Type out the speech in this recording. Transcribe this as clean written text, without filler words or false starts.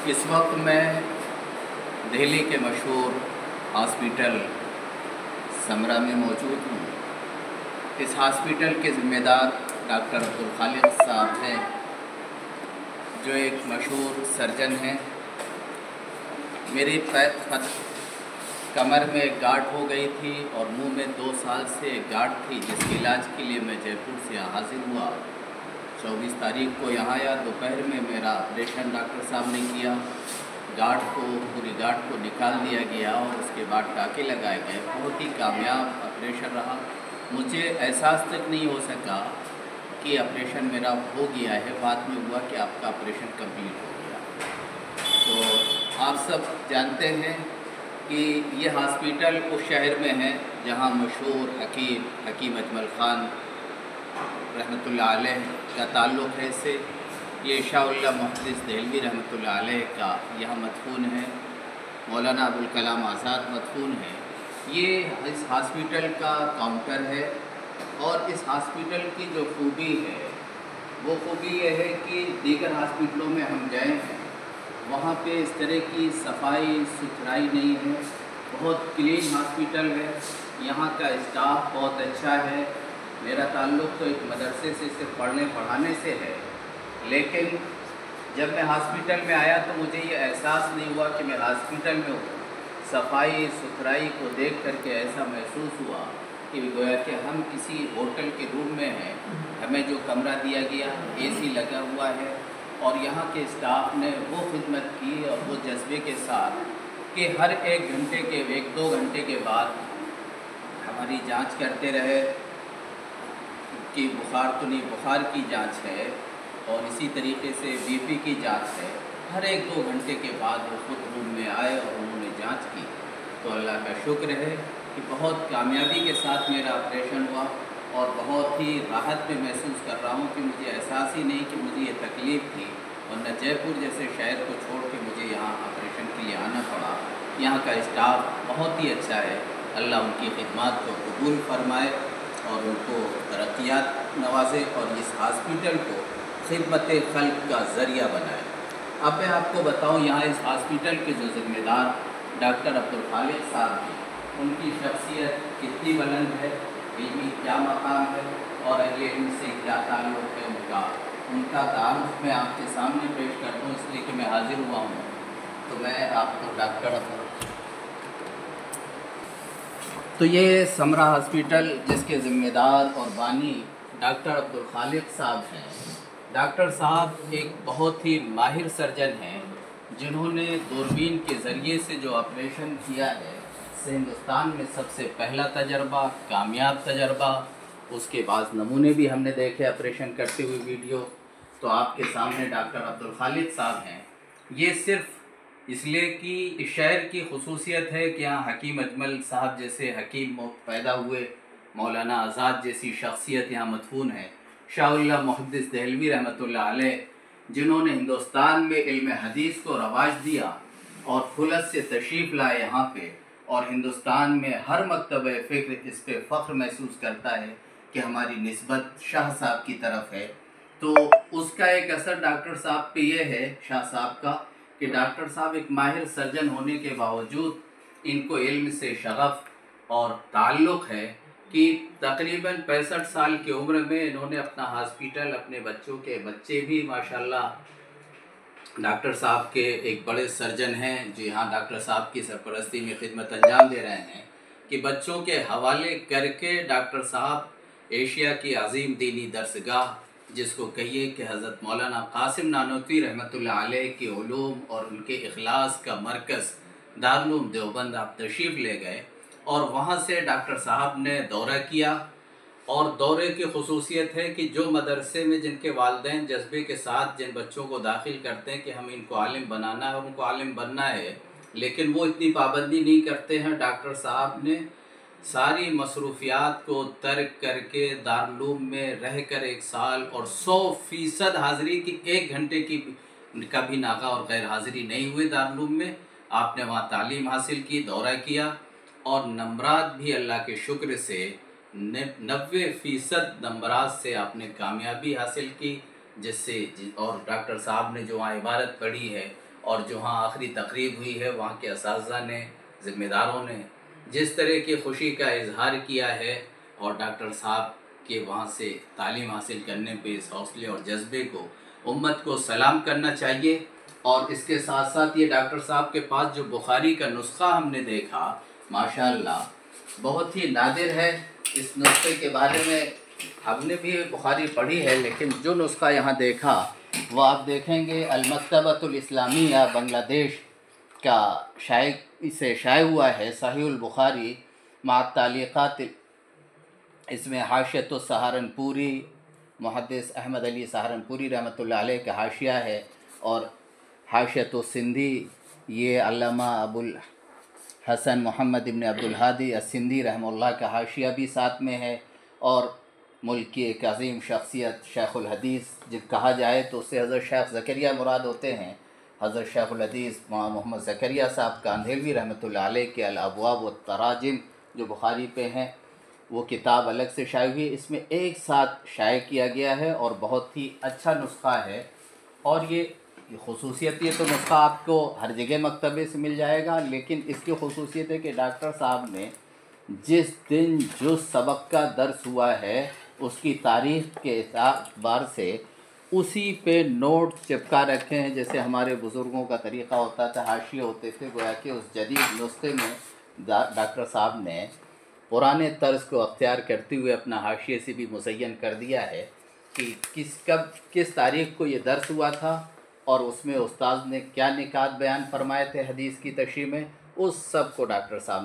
इस वक्त मैं दिल्ली के मशहूर हॉस्पिटल समरा में मौजूद हूँ। इस हॉस्पिटल के ज़िम्मेदार डॉक्टर अब्दुल खालिक साहब हैं, जो एक मशहूर सर्जन हैं। मेरी कमर में एक गांठ हो गई थी और मुंह में 2 साल से एक गांठ थी, जिसके इलाज के लिए मैं जयपुर से यहाँ हाजिर हुआ। 24 तारीख को यहाँ आया। दोपहर में मेरा ऑपरेशन डॉक्टर साहब ने किया। पूरी गांठ को निकाल दिया गया और उसके बाद टाँके लगाए गए। बहुत ही कामयाब ऑपरेशन रहा। मुझे एहसास तक नहीं हो सका कि ऑपरेशन मेरा हो गया है। बाद में हुआ कि आपका ऑपरेशन कंप्लीट हो गया। तो आप सब जानते हैं कि ये हॉस्पिटल उस शहर में है जहाँ मशहूर हकीम अजमल ख़ान रहमतुल्लाह अलैह का ताल्लुक़ है। इससे ये शाह मुहद्दिस देहलवी रहमतुल्लाह अलैह का यहाँ मदफून है। मौलाना अबुल कलाम आज़ाद मदफून है। ये इस हॉस्पिटल का काउंटर है। और इस हॉस्पिटल की जो खूबी है वो खूबी ये है कि दीगर हॉस्पिटलों में हम गए हैं, वहाँ पे इस तरह की सफाई सुथराई नहीं है। बहुत क्लीन हॉस्पिटल है। यहाँ का स्टाफ बहुत अच्छा है। मेरा ताल्लुक़ तो एक मदरसे से सिर्फ पढ़ने पढ़ाने से है, लेकिन जब मैं हॉस्पिटल में आया तो मुझे ये एहसास नहीं हुआ कि मैं हॉस्पिटल में हूँ। सफाई सुथराई को देख करके ऐसा महसूस हुआ कि गोया कि हम किसी होटल के रूम में हैं। हमें जो कमरा दिया गया, एसी लगा हुआ है और यहाँ के स्टाफ ने वो खिदमत की और वो जज्बे के साथ कि हर 1-2 घंटे के बाद हमारी जांच करते रहे कि बुखार तो नहीं, बुखार की जांच है और इसी तरीके से बीपी की जांच है। हर 1-2 घंटे के बाद वो खुद रूम में आए और उन्होंने जांच की। तो अल्लाह का शुक्र है कि बहुत कामयाबी के साथ मेरा ऑपरेशन हुआ और बहुत ही राहत में महसूस कर रहा हूँ कि मुझे एहसास ही नहीं कि मुझे ये तकलीफ़ थी। वरना जयपुर जैसे शहर को छोड़ के मुझे यहाँ ऑपरेशन के लिए आना पड़ा। यहाँ का स्टाफ बहुत ही अच्छा है। अल्लाह उनकी खिदमत को कबूल फरमाए और उनको तरक्यात नवाजे और इस हॉस्पिटल को खिदमत खल्क का ज़रिया बनाए। अब मैं आपको बताऊँ, यहाँ इस हॉस्पिटल के जो ज़िम्मेदार डॉक्टर अब्दुल खालिक साहब हैं, उनकी शख्सियत कितनी बुलंद है, इल्मी क्या मकाम है और अहले इल्म से क्या ताल्लुक़ है उनका तारुफ मैं आपके सामने पेश कर दूँ, इसलिए कि मैं हाजिर हुआ हूँ। तो मैं आपको डॉक्टर तो ये समरा हॉस्पिटल जिसके ज़िम्मेदार और बानी डॉक्टर अब्दुल खालिक साहब हैं। डॉक्टर साहब एक बहुत ही माहिर सर्जन हैं, जिन्होंने दूरबीन के ज़रिए से जो ऑपरेशन किया है, हिंदुस्तान में सबसे पहला तजर्बा, कामयाब तजर्बा। उसके बाद नमूने भी हमने देखे ऑपरेशन करते हुए वीडियो। तो आपके सामने डॉक्टर अब्दुल खालिक साहब हैं। ये सिर्फ इसलिए कि इस शहर की खुसूसियत है कि यहाँ हकीम अजमल साहब जैसे हकीम पैदा हुए, मौलाना आज़ाद जैसी शख्सियत यहाँ मदफून है। शाह मुहद्दिस देहलवी रहमतुल्लाह अलैह, जिन्होंने हिंदुस्तान में इल्म हदीस को रवाज दिया और खुलत से तशरीफ़ लाए यहाँ पे, और हिंदुस्तान में हर मकतब फ़िक्र इस पे फ़ख्र महसूस करता है कि हमारी निस्बत शाह साहब की तरफ है। तो उसका एक असर डॉक्टर साहब पे ये है, शाह साहब का, कि डॉक्टर साहब एक माहिर सर्जन होने के बावजूद इनको इल्म से शगफ़ और ताल्लुक़ है कि तकरीबन 65 साल की उम्र में इन्होंने अपना हॉस्पिटल, अपने बच्चों के बच्चे भी माशाल्लाह डॉक्टर साहब के एक बड़े सर्जन हैं जो यहाँ डॉक्टर साहब की सरपरस्ती में खिदमत अंजाम दे रहे हैं, कि बच्चों के हवाले करके डॉक्टर साहब एशिया की अजीम दीनी दरसगाह, जिसको कहिए कि हज़रत मौलाना कासिम नानोतवी रहमतुल्लाह अलैह के उलूम और उनके इखलास का मरकज़ दारुल उलूम देवबंद आप तशरीफ़ ले गए और वहाँ से डॉक्टर साहब ने दौरा किया। और दौरे की खसूसियत है कि जो मदरसे में जिनके वालिदैन जज्बे के साथ जिन बच्चों को दाखिल करते हैं कि हम इनको आलिम बनाना है और उनको आलिम बनना है, लेकिन वो इतनी पाबंदी नहीं करते हैं, डॉक्टर साहब ने सारी मसरूफियात को तर्क करके दारुल में रह कर 1 साल और 100% हाज़िरी की, 1 घंटे की कभी नागा और गैर हाज़िरी नहीं हुई दारुल में। आपने वहाँ तालीम हासिल की, दौरा किया और नंबरात भी अल्लाह के शुक्र से 90% नंबरात से आपने कामयाबी हासिल की, जिससे और डॉक्टर साहब ने जो वहाँ इबारत पढ़ी है और जो वहाँ आखिरी तकरीब हुई है वहाँ के असातिज़ा ने, ज़िम्मेदारों ने जिस तरह की खुशी का इजहार किया है और डॉक्टर साहब के वहाँ से तालीम हासिल करने पे इस हौसले और जज्बे को उम्मत को सलाम करना चाहिए। और इसके साथ साथ ये डॉक्टर साहब के पास जो बुखारी का नुस्खा हमने देखा, माशाअल्लाह बहुत ही नादिर है। इस नुस्खे के बारे में हमने भी बुखारी पढ़ी है, लेकिन जो नुस्खा यहाँ देखा वो आप देखेंगे अल-मक्तबतुल इस्लामिया बांग्लादेश का इसे शाये हुआ है, सहीहुल बुखारी मा तालीक़ात। इसमें हाशियतुस सहारनपुरी, मुहद्दिस अहमद अली सहारनपुरी रहमतुल्लाह अलैह का हाशिया है, और हाशियतुस सिंधी ये अल्लामा अबुल हसन मोहम्मद इब्न अब्दुल हादी अस-सिंधी रहमतुल्लाह का हाशिया भी साथ में है। और मुल्क की एक अज़ीम शख्सियत शेखुल हदीस जब कहा जाए तो उससे हज़रत शेख ज़करिया मुराद होते हैं। हज़रत शेखुल हदीस मोहम्मद ज़करिया साहब कांधेलवी रहमतुल्लाह अलैह के अल-अबवाब व तराजिम जो बुखारी पे हैं, वो किताब अलग से शाये हुई, इसमें एक साथ शाये किया गया है और बहुत ही अच्छा नुस्खा है। और ये ख़ुसूसियत ये तो नुस्खा आपको हर जगह मकतबे से मिल जाएगा, लेकिन इसकी ख़ुसूसियत है कि डॉक्टर साहब ने जिस दिन जो सबक का दर्स हुआ है उसकी तारीख़ के एतबार से उसी पे नोट चिपका रखे हैं। जैसे हमारे बुज़ुर्गों का तरीक़ा होता था, हाशिए होते थे, गोया कि उस जदीद नुस्खे में डॉक्टर साहब ने पुराने तर्ज को अख्तियार करते हुए अपना हाशिए से भी मुज़य्यन कर दिया है कि किस तारीख़ को ये दर्स हुआ था और उसमें उस्ताद ने क्या निकात बयान फरमाए थे हदीस की तशरीह में, उस सब को डॉक्टर साहब